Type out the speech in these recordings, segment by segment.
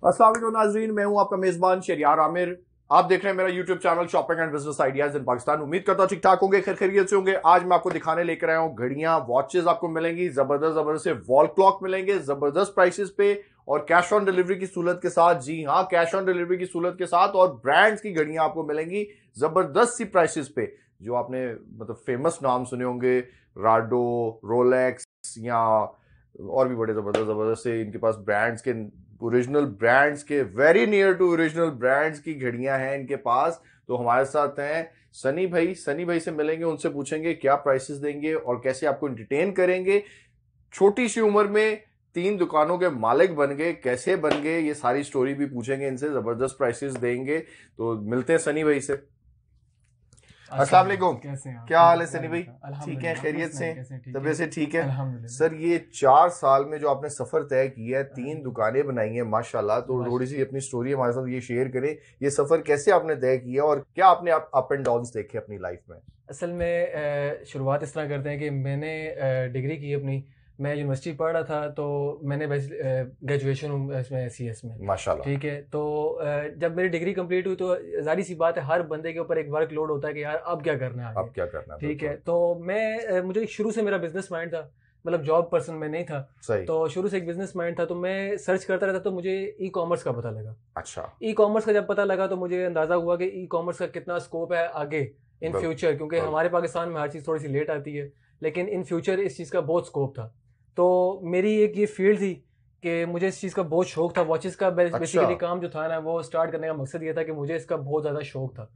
अस्सलाम वालेकुम नाज़रीन, मैं हूं आपका मेजबान शरियार आमिर। आप देख रहे हैं मेरा YouTube channel shopping and business ideas in Pakistan. उम्मीद करता हूं ठीक ठाक होंगे, खैर खैरियत से होंगे। आज मैं आपको दिखाने लेकर आया हूं घड़ियां, वॉचेस आपको मिलेंगी, जबरदस्त जबरदस्त से वॉल क्लॉक मिलेंगे जबरदस्त प्राइसेस पे और कैश ऑन डिलीवरी की सूरत के साथ। जी हाँ, कैश ऑन डिलीवरी की सूरत के साथ और ब्रांड्स की घड़ियां आपको मिलेंगी जबरदस्त सी प्राइसेस पे। जो आपने मतलब फेमस नाम सुने होंगे, राडो, रोलेक्स या और भी बड़े जबरदस्त जबरदस्त से इनके पास ब्रांड्स के, ओरिजिनल ब्रांड्स के, very near to original brands की घड़ियां हैं इनके पास। तो हमारे साथ हैं सनी भाई। सनी भाई से मिलेंगे, उनसे पूछेंगे क्या प्राइसेस देंगे और कैसे आपको एंटरटेन करेंगे। छोटी सी उम्र में 3 दुकानों के मालिक बन गए, कैसे बन गए, ये सारी स्टोरी भी पूछेंगे इनसे, जबरदस्त प्राइसेस देंगे। तो मिलते हैं सनी भाई से। अस्सलाम वालेकुम। कैसे हैं आप? क्या हाल है सनी भाई? ठीक है, अल्हम्दुलिल्लाह। खैरियत से? ठीक तबीयत से ठीक है? अल्हम्दुलिल्लाह। सर ये 4 साल में जो आपने सफर तय किया है, 3 दुकानें बनाई हैं माशाल्लाह, तो थोड़ी सी अपनी स्टोरी हमारे साथ ये शेयर करें। ये सफर कैसे आपने तय किया और क्या आपने अप एंड डाउन्स देखे अपनी लाइफ में? असल में शुरुआत इस तरह करते हैं कि मैंने डिग्री की अपनी, मैं यूनिवर्सिटी पढ़ रहा था, तो मैंने ग्रेजुएशन इसमें CS में। माशाल्लाह। ठीक है, तो जब मेरी डिग्री कंप्लीट हुई तो जाहिर सी बात है हर बंदे के ऊपर एक वर्क लोड होता है कि यार अब क्या करना है अब आगे। क्या करना है? ठीक है, बिल्कुल तो मैं मुझे शुरू से मेरा बिजनेस माइंड था, मतलब जॉब पर्सन में नहीं था। सही। तो शुरू से एक बिजनेस माइंड था, तो मैं सर्च करता रहता, तो मुझे ई कॉमर्स का पता लगा। अच्छा। ई कॉमर्स का जब पता लगा तो मुझे अंदाज़ा हुआ कि ई कॉमर्स का कितना स्कोप है आगे इन बिल्कुल फ्यूचर, क्योंकि बिल्कुल। हमारे पाकिस्तान में हर चीज़ थोड़ी सी लेट आती है, लेकिन इन फ्यूचर इस चीज़ का बहुत स्कोप था। तो मेरी एक ये फील्ड थी कि मुझे इस चीज़ का बहुत शौक था। वॉचेस का अच्छा। बेसिकली काम जो था ना, वो स्टार्ट करने का मकसद ये था कि मुझे इसका बहुत ज़्यादा शौक था।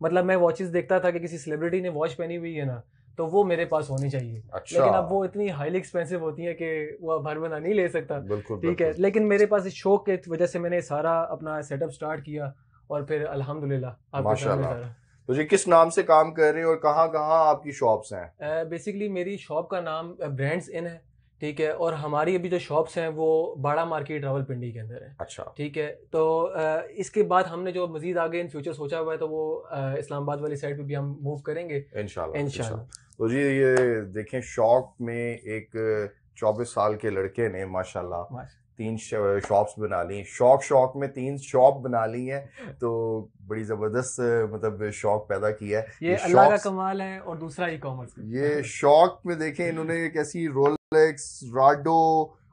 मतलब मैं वॉचेस देखता था कि किसी सेलिब्रिटी ने वॉच पहनी हुई है ना, तो वो मेरे पास होनी चाहिए। अच्छा। लेकिन अब वो इतनी हाईली एक्सपेंसिव होती है कि वो अब हर बंदा नहीं ले सकता। बिल्कुल ठीक है, बिल्कुल। लेकिन मेरे पास इस शौक के वजह से मैंने सारा अपना सेटअप स्टार्ट किया और फिर अल्हम्दुलिल्लाह आपके सामने माशाल्लाह। सारा। तो जी किस नाम से काम कर रहे हैं और कहाँ कहाँ आपकी शॉप्स हैं? बेसिकली मेरी शॉप का नाम ब्रांड्स इन है। ठीक है, और हमारी अभी जो शॉप्स हैं वो बाड़ा मार्केट रावलपिंडी के अंदर है। अच्छा। ठीक है, तो इसके बाद हमने जो मजीद आगे इन फ्यूचर सोचा हुआ है, तो वो इस्लामाबाद वाली साइड पे भी हम मूव करेंगे इंशाल्लाह इंशाल्लाह। इंशाल्लाह। तो जी ये देखें, शॉप में एक 24 साल के लड़के ने माशाल्लाह 3 शॉप्स बना ली। शौक में 3 शॉप बना ली हैं, तो बड़ी जबरदस्त मतलब शौक पैदा किया है। ये अल्लाह का कमाल है और दूसरा ई कॉमर्स का। ये शौक में देखें इन्होंने एक ऐसी रोलेक्स, राडो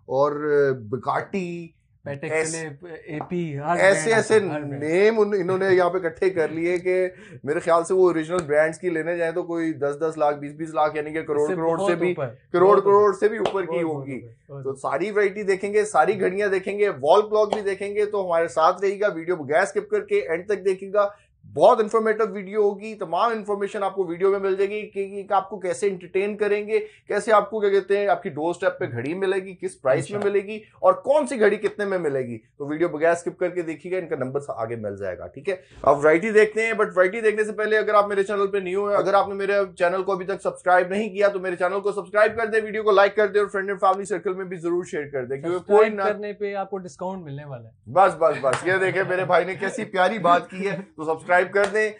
और बुगाटी, पेटेक ऐस, फिलिप AP हर ऐसे ब्रांड आता ऐसे है, हर ब्रांड। नेम इन्होंने यहाँ पे इकट्ठे कर लिए कि मेरे ख्याल से वो ओरिजिनल ब्रांड्स की लेने जाए तो कोई 10-10 लाख, 20-20 लाख, यानी कि करोड़ इससे करोड़ से बहुत भी, ऊपर, करोड़ बहुत करोड़ ऊपर, से भी ऊपर की बहुत बहुत होगी। ऊपर, बहुत तो ऊपर। सारी वैरायटी देखेंगे, सारी घड़ियां देखेंगे, वॉल क्लॉक भी देखेंगे। तो हमारे साथ रहिएगा, वीडियो बगैर स्किप करके एंड तक देखिएगा। बहुत इंफॉर्मेटिव वीडियो होगी, तमाम इंफॉर्मेशन आपको वीडियो में मिल जाएगी कि आपको कैसे एंटरटेन करेंगे, कैसे आपको क्या कहते हैं आपकी डोर स्टेप पे घड़ी मिलेगी, किस प्राइस में मिलेगी और कौन सी घड़ी कितने में मिलेगी। तो वीडियो बगैर स्किप करके देखिएगा, इनका नंबर आगे मिल जाएगा। ठीक है, अब वैरायटी देखते हैं, बट वैरायटी देखने से पहले अगर आप मेरे चैनल पे न्यू है, अगर आपने मेरे चैनल को अभी तक सब्सक्राइब नहीं किया तो मेरे चैनल को सब्सक्राइब कर दे, वीडियो को लाइक कर दे और फ्रेंड एंड फैमिली सर्कल में भी जरूर शेयर कर दे, क्योंकि कोई ना करने पे आपको डिस्काउंट मिलने वाला है। बस बस बस, ये देखें मेरे भाई ने कैसी प्यारी बात की है। तो सब्सक्राइब कर दें,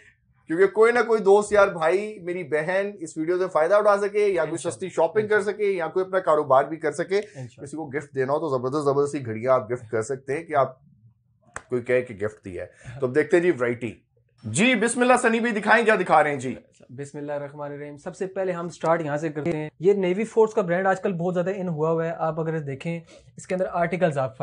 क्योंकि कोई ना कोई दोस्त यार, भाई, मेरी बहन इस वीडियो से फायदा उठा सके, या कोई सस्ती शॉपिंग कर सके, या कोई अपना कारोबार भी कर सके। किसी को गिफ्ट देना हो तो जबरदस्त जबरदस्त सी घड़ियां आप गिफ्ट कर सकते हैं कि आप कोई कहे कि गिफ्ट दिया है। तो अब देखते हैं जी वैरायटी। जी बिस्मिल्लाह, सनी भी दिखाएं, क्या दिखा रहे हैं जी? बिस्मिल्लाहिर्रहमानिर्रहीम। सबसे पहले हम स्टार्ट यहाँ से करते हैं। ये नेवी फोर्स का ब्रांड आजकल बहुत ज़्यादा इन हुआ है। आप अगर देखें इसके अंदर आर्टिकल्स, आप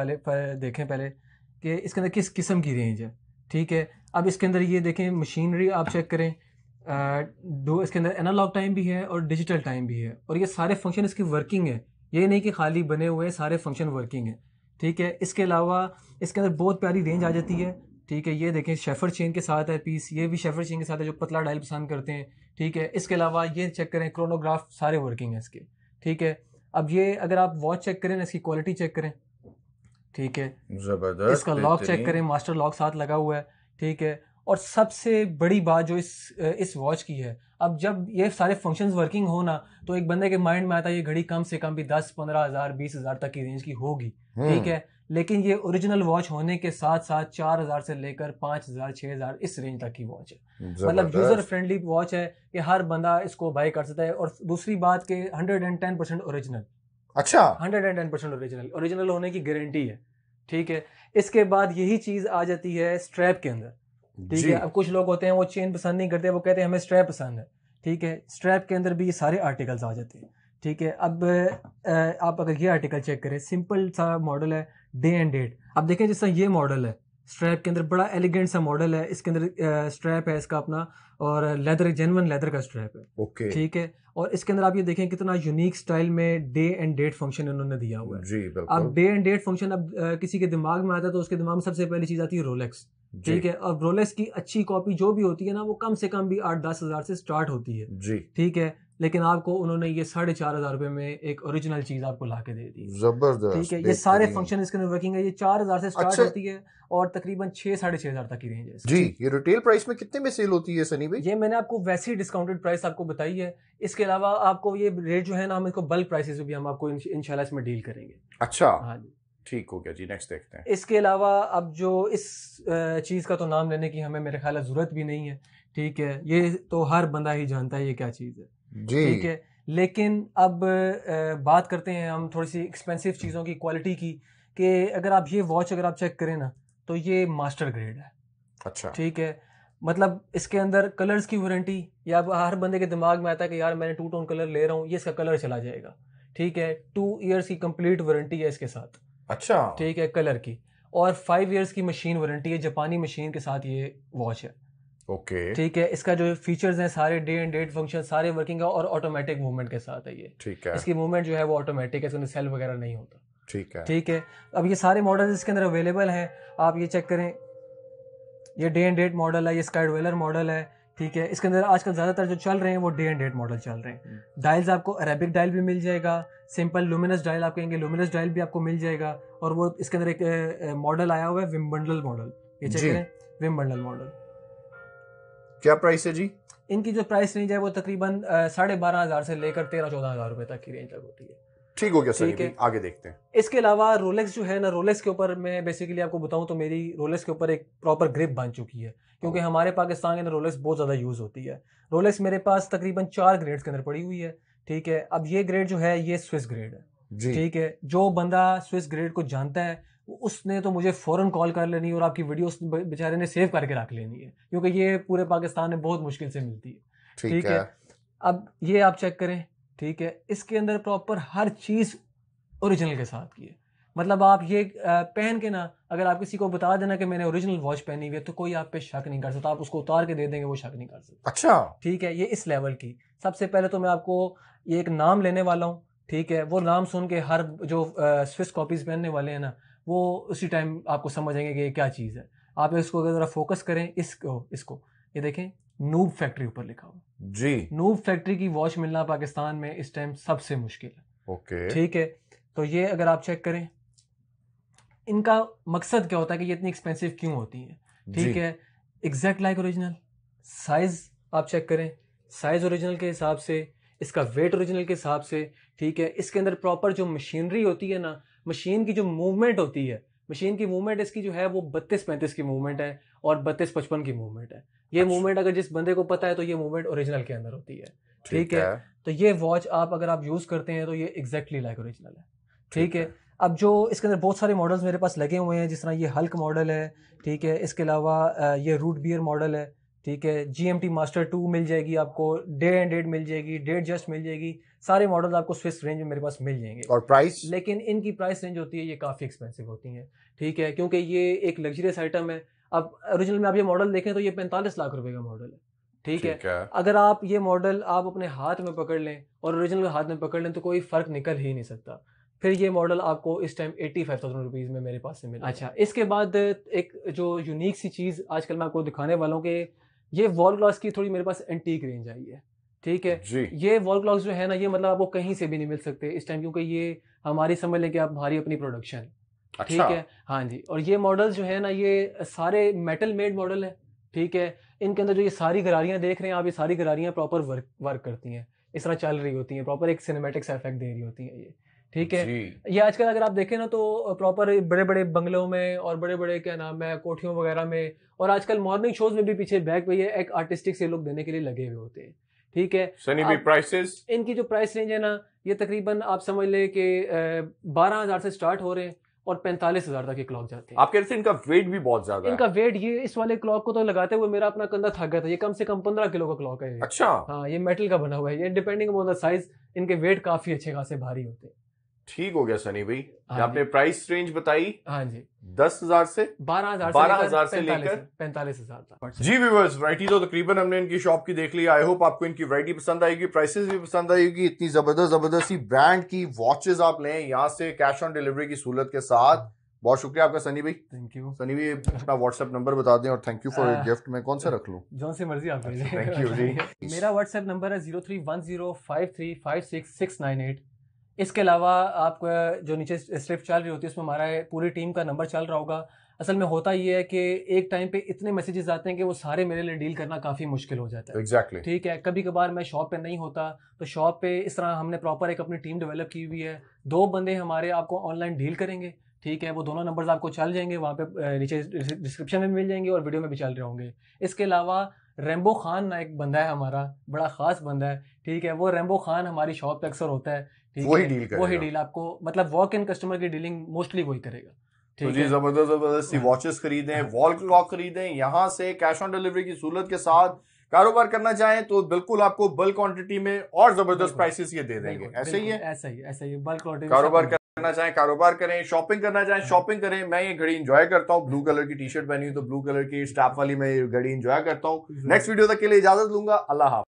देखें पहले कि इसके अंदर किस किस्म की रेंज है। ठीक है, अब इसके अंदर ये देखें मशीनरी आप चेक करें, दो इसके अंदर एनालॉग टाइम भी है और डिजिटल टाइम भी है, और ये सारे फंक्शन इसकी वर्किंग है। ये नहीं कि खाली बने हुए, सारे फंक्शन वर्किंग है। ठीक है, इसके अलावा इसके अंदर बहुत प्यारी रेंज आ जाती है। ठीक है, ये देखें शेफर चेन के साथ है पीस, ये भी शेफर चेन के साथ है जो पतला डायल पसंद करते हैं। ठीक है, इसके अलावा ये चेक करें, क्रोनोग्राफ सारे वर्किंग है इसके। ठीक है, अब ये अगर आप वॉच चेक करें ना, इसकी क्वालिटी चेक करें। ठीक है, जबरदस्त, इसका लॉक चेक करें, मास्टर लॉक साथ लगा हुआ है। ठीक है, और सबसे बड़ी बात जो इस वॉच की है, अब जब ये सारे फंक्शंस वर्किंग हो ना, तो एक बंदे के माइंड में आता है ये घड़ी कम से कम भी 10-15 हज़ार 20 हज़ार तक की रेंज की होगी। ठीक है, लेकिन ये ओरिजिनल वॉच होने के साथ साथ 4 हज़ार से लेकर 5 हज़ार 6 हज़ार इस रेंज तक की वॉच है। मतलब यूजर फ्रेंडली वॉच है कि हर बंदा इसको बाय कर सकता है। और दूसरी बात कि 110% ओरिजिनल। अच्छा, 110% ओरिजिनल होने की गारंटी है। ठीक है। इसके बाद यही चीज आ जाती है स्ट्रैप के अंदर, ठीक है। अब कुछ लोग होते हैं वो चेन पसंद नहीं करते, वो कहते हैं हमें स्ट्रैप पसंद है, ठीक है। स्ट्रैप के अंदर भी ये सारे आर्टिकल्स आ जाते हैं, ठीक है। अब आप अगर ये आर्टिकल चेक करें, सिंपल सा मॉडल है, डे एंड डेट। अब देखें जिस तरह ये मॉडल है, स्ट्रैप के अंदर बड़ा एलिगेंट सा मॉडल है, इसके अंदर स्ट्रैप है इसका अपना, और लेदर, जेन्युइन लेदर का स्ट्रैप है, ओके, ठीक है। और इसके अंदर आप ये देखें कितना यूनिक स्टाइल में डे एंड डेट फंक्शन इन्होंने दिया हुआ है। जी बिल्कुल। अब डे एंड डेट फंक्शन अब किसी के दिमाग में आता है तो उसके दिमाग में सबसे पहली चीज आती है रोलेक्स, ठीक है। और रोलेक्स की अच्छी कॉपी जो भी होती है ना, वो कम से कम भी 8-10 हज़ार से स्टार्ट होती है, जी, ठीक है। लेकिन आपको उन्होंने ये 4,500 रुपए में एक ओरिजिनल चीज आपको ला के दे दी, जबरदस्त, ठीक है। ये सारे फंक्शन इसके अंदर वर्किंग है। ये 4,000 से स्टार्ट होती है और तकरीबन 6-6,500 तक की रेंज है जी। ये रिटेल प्राइस में कितने में सेल होती है सनी भाई? ये मैंने आपको वैसे ही डिस्काउंटेड प्राइस आपको बताई है। इसके अलावा आपको ये रेट जो है ना, हम इसको बल्क प्राइसेस भी हम आपको इंशाल्लाह इसमें डील करेंगे। अच्छा, हाँ जी, ठीक हो गया जी। नेक्स्ट देखते हैं। इसके अलावा अब जो इस चीज़ का तो नाम लेने की हमें मेरे ख्याल ज़रूरत भी नहीं है, ठीक है। ये तो हर बंदा ही जानता है ये क्या चीज़ है, ठीक है। लेकिन अब बात करते हैं हम थोड़ी सी एक्सपेंसिव चीज़ों की, क्वालिटी की, कि अगर आप ये वॉच अगर आप चेक करें ना, तो ये मास्टर ग्रेड है, अच्छा, ठीक है। मतलब इसके अंदर कलर्स की वारंटी, या हर बंदे के दिमाग में आता है कि यार मैंने 2 टोन कलर ले रहा हूँ, ये इसका कलर चला जाएगा, ठीक है। 2 ईयर्स की कंप्लीट वारंटी है इसके साथ, अच्छा, ठीक है, कलर की। और 5 ईयर्स की मशीन वारंटी है, जापानी मशीन के साथ ये वॉच है, ओके, ठीक है। इसका जो फीचर्स हैं सारे डे एंड डेट फंक्शन सारे वर्किंग है, और ऑटोमेटिक मूवमेंट के साथ है ये, ठीक है, इसकी मूवमेंट जो है वो ऑटोमेटिक है, इसमें सेल वगैरह नहीं होता, ठीक है, ठीक है। अब ये सारे मॉडल्स इसके अंदर अवेलेबल हैं, आप ये चेक करें। ये डे एंड डेट मॉडल है, ये स्काई ड्वेलर मॉडल है, ठीक है। इसके अंदर आजकल ज़्यादातर जो चल रहे हैं वो डे एंड डेट मॉडल चल रहे हैं। डायल्स आपको अरेबिक डायल भी मिल जाएगा, सिंपल लुमिनस डायल आप कहेंगे लुमिनस डायल भी आपको मिल जाएगा। और वो इसके अंदर एक मॉडल आया हुआ है विम्बल्डन मॉडल, ये चेक करें, विम्बल्डन मॉडल। क्या प्राइस है जी? इनकी जो प्राइस रेंज है वो तकरीबन 12,500 से लेकर 13-14 हज़ार रुपए तक की रेंज तक होती है। ठीक हो गया सनी ठीक है। भाई, आगे देखते हैं। इसके अलावा रोलेक्स जो है ना, रोलेक्स के ऊपर मैं बेसिकली आपको बताऊं तो मेरी रोलेक्स के ऊपर एक प्रॉपर ग्रिप बन चुकी है, क्योंकि हमारे पाकिस्तान के अंदर रोलेक्स बहुत ज़्यादा यूज़ होती है। रोलेक्स मेरे पास तकरीबन 4 ग्रेड्स के अंदर पड़ी हुई है, ठीक है। अब ये ग्रेड जो है ये स्विस ग्रेड है, ठीक है। जो बंदा स्विस ग्रेड को जानता है उसने तो मुझे फ़ौरन कॉल कर लेनी है और आपकी वीडियो उस बेचारे ने सेव करके रख लेनी है, क्योंकि ये पूरे पाकिस्तान में बहुत मुश्किल से मिलती है, ठीक है। अब ये आप चेक करें, ठीक है। इसके अंदर प्रॉपर हर चीज़ ओरिजिनल के साथ की है। मतलब आप ये पहन के ना, अगर आप किसी को बता देना कि मैंने ओरिजिनल वॉच पहनी हुई है, तो कोई आप पे शक नहीं कर सकता, आप उसको उतार के दे देंगे, वो शक नहीं कर सकता। अच्छा, ठीक है, ये इस लेवल की। सबसे पहले तो मैं आपको ये एक नाम लेने वाला हूँ, ठीक है। वो नाम सुन के हर जो स्विस कॉपीज पहनने वाले हैं ना, वो उसी टाइम आपको समझ आएंगे कि ये क्या चीज़ है। आप इसको अगर ज़रा फोकस करें, इसको ये देखें, नूब फैक्ट्री ऊपर लिखा हुआ जी। नूब फैक्ट्री की वॉच मिलना पाकिस्तान में इस टाइम सबसे मुश्किल है, ओके, ठीक है। तो ये अगर आप चेक करें, इनका मकसद क्या होता है कि ये इतनी एक्सपेंसिव क्यों होती है, ठीक है। एग्जैक्ट लाइक ओरिजिनल, साइज आप चेक करें, साइज ओरिजिनल के हिसाब से, इसका वेट ओरिजिनल के हिसाब से, ठीक है। इसके अंदर प्रॉपर जो मशीनरी होती है ना, मशीन की जो मूवमेंट होती है, मशीन की मूवमेंट इसकी जो है वो 32-35 की मूवमेंट है और 32-55 की मूवमेंट है। ये मूवमेंट अगर जिस बंदे को पता है तो ये मूवमेंट ओरिजिनल के अंदर होती है, ठीक है। तो ये वॉच आप अगर आप यूज़ करते हैं तो ये एग्जैक्टली लाइक ओरिजिनल है, ठीक है। अब जो इसके अंदर बहुत सारे मॉडल्स मेरे पास लगे हुए हैं, जिस तरह ये हल्क मॉडल है, ठीक है। इसके अलावा ये रूट बियर मॉडल है, ठीक है। GMT मास्टर 2 मिल जाएगी आपको, डे एंड डेट मिल जाएगी, डेट जस्ट मिल जाएगी। सारे मॉडल्स आपको स्विस रेंज में मेरे पास मिल जाएंगे। और प्राइस? लेकिन इनकी प्राइस रेंज होती है, ये काफ़ी एक्सपेंसिव होती हैं, ठीक है, क्योंकि ये एक लग्जरियस आइटम है। अब ओरिजिनल में आप ये मॉडल देखें तो ये 45 लाख रुपए का मॉडल है, ठीक है। अगर आप ये मॉडल आप अपने हाथ में पकड़ लें और ओरिजिनल हाथ में पकड़ लें तो कोई फ़र्क निकल ही नहीं सकता। फिर ये मॉडल आपको इस टाइम 85,000 रुपीज़ में मेरे पास से मिला। अच्छा, इसके बाद एक जो यूनिक सी चीज़ आजकल मैं आपको दिखाने वाला हूँ कि ये वॉल ग्लास की थोड़ी मेरे पास एंटीक रेंज आई है, ठीक है। ये वॉल ग्लास जो है ना, ये मतलब आपको कहीं से भी नहीं मिल सकते इस टाइम, क्योंकि ये हमारी समझ लें कि आप हमारी अपनी प्रोडक्शन, ठीक है। हाँ जी। और ये मॉडल्स जो है ना, ये सारे मेटल मेड मॉडल है, ठीक है। इनके अंदर जो ये सारी गरारियाँ देख रहे हैं आप, ये सारी गरारियाँ प्रॉपर वर्क करती हैं, इस तरह चल रही होती हैं, प्रॉपर एक सिनेमैटिक सा इफेक्ट दे रही होती हैं ये, ठीक है। ये आजकल अगर आप देखें ना तो प्रॉपर बड़े बड़े बंगलों में और बड़े बड़े क्या नाम है कोठियों वगैरह में, और आजकल मॉर्निंग शोज में भी पीछे बैक पे ये एक आर्टिस्टिक से लुक देने के लिए लगे हुए होते हैं, ठीक है। प्राइसेस? इनकी जो प्राइस रेंज है ना, ये तकरीबन आप समझ ले कि 12,000 से स्टार्ट हो रहे हैं और 45,000 तक ये क्लॉक जाती है। आप कह रहे थे इनका वेट भी बहुत ज्यादा है। इनका वेट, ये इस वाले क्लॉक को तो लगाते हुए मेरा अपना कंधा थक गया था। ये कम से कम 15 किलो का क्लॉक है ये। अच्छा। हाँ, ये मेटल का बना हुआ है। ये डिपेंडिंग ऑन द साइज इनके वेट काफी अच्छे खासे भारी होते हैं। ठीक हो गया सनी भाई। हाँ आपने प्राइस रेंज बताई। हाँ जी, 10,000 से 12,000 से लेकर 45,000 तक। जी व्यूअर्स, वैरायटी तो तकरीबन हमने इनकी शॉप की देख ली। आई होप आपको इनकी वैरायटी पसंद आएगी, प्राइसेस भी पसंद आएगी। इतनी जबरदस्त सी ब्रांड की वॉचेस आप लें यहाँ से कैश ऑन डिलीवरी की सहूलत के साथ। बहुत शुक्रिया आपका सनी भाई। थैंक यू सनी भाई अपना व्हाट्सएप नंबर बता दें और thank you for your gift. मैं कौन सा रख लूं? जौन से मर्जी आप भेजें। थैंक यू जी। मेरा व्हाट्सएप नंबर है 0310535668। इसके अलावा आप जो नीचे स्क्रिप्ट चल रही होती है उसमें हमारा पूरी टीम का नंबर चल रहा होगा। असल में होता ये है कि एक टाइम पे इतने मैसेजेस आते हैं कि वो सारे मेरे लिए डील करना काफ़ी मुश्किल हो जाता है। एग्जैक्टली। ठीक है, कभी कभार मैं शॉप पे नहीं होता तो शॉप पे इस तरह हमने प्रॉपर एक अपनी टीम डेवलप की हुई है। 2 बंदे हमारे आपको ऑनलाइन डील करेंगे। ठीक है, वो दोनों नंबर्स आपको चल जाएंगे वहाँ पे, नीचे डिस्क्रिप्शन में मिल जाएंगे और वीडियो में भी चल रहे होंगे। इसके अलावा रेम्बो खान ना एक बंदा है हमारा, बड़ा ख़ास बंदा है। ठीक है, वो रेम्बो खान हमारी शॉप पे अक्सर होता है। वही डील आपको, मतलब वॉक इन कस्टमर की डीलिंग मोस्टली वही करेगा। तो जी जबरदस्त सी वॉचेस खरीदें, वॉल क्लॉक खरीदें यहाँ से कैश ऑन डिलीवरी की सहूलत के साथ। कारोबार करना चाहें तो बिल्कुल आपको बल्क क्वांटिटी में और जबरदस्त प्राइसेस ये दे देंगे। ऐसे ही है, ऐसा ही बल्क क्वांटिटी। कारोबार करना चाहें कारोबार करें, शॉपिंग करना चाहें शॉपिंग करें। मैं ये घड़ी एंजॉय करता हूँ, ब्लू कलर की टी शर्ट पहनी तो ब्लू कलर की स्टैप वाली मैं घड़ी एंजॉय करता हूँ। नेक्स्ट वीडियो तक के लिए इजाजत लूंगा। अल्लाह हाफ़िज़।